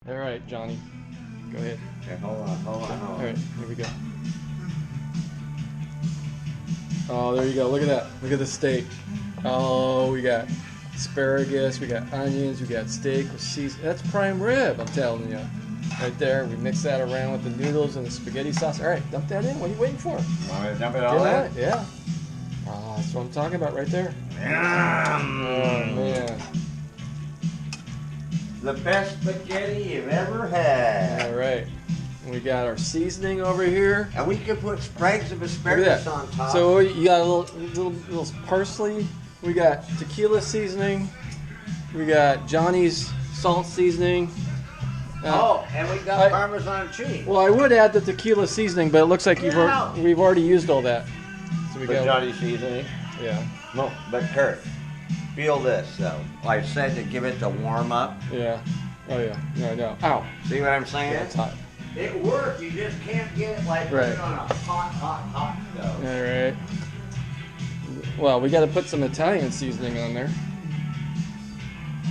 All right, Johnny. Go ahead. Okay, hold on. All right, here we go. Oh, there you go. Look at that. Look at the steak. Oh, we got asparagus, we got onions, we got steak with seasoning. That's prime rib, I'm telling you. Right there. We mix that around with the noodles and the spaghetti sauce. All right, dump that in. What are you waiting for? Want me to dump it Get all on in? it. Yeah. Oh, that's what I'm talking about right there. Yum. Oh, man. The best spaghetti you've ever had. All right. We got our seasoning over here. And we could put sprigs of Look asparagus at that. on top. So you got a little parsley. We got tequila seasoning. We got Johnny's salt seasoning. And we got Parmesan cheese. Well, I would add the tequila seasoning, but it looks like we've already used all that. So we The got Johnny seasoning. yeah, No, but Kurt, feel this though. I said to give it the warm up. yeah. Oh yeah. No. Ow. See what I'm saying? Yeah, it's hot. It works. You just can't get it like put Right. it on a hot stove. All right. Well, we got to put some Italian seasoning on there.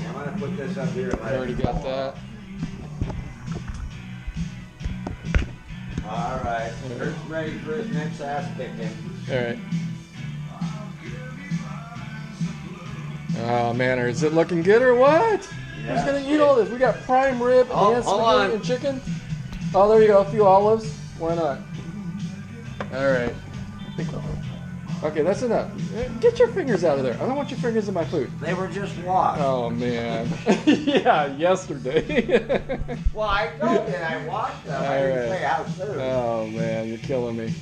Yeah, I'm gonna put this up here. And We let already it got cool. that. All right. Kurt's ready for his next ass kicking. All right. Oh man, is it looking good or what? Yeah. Who's gonna eat all this? We got prime rib Oh, and hold spaghetti on. and chicken. Oh, there you go. A few olives. Why not? All right. Okay, that's enough. Get your fingers out of there. I don't want your fingers in my food. They were just washed. Oh man. Yeah, yesterday. Well, I told you I washed them. I All didn't right. say how soon. Oh man, you're killing me.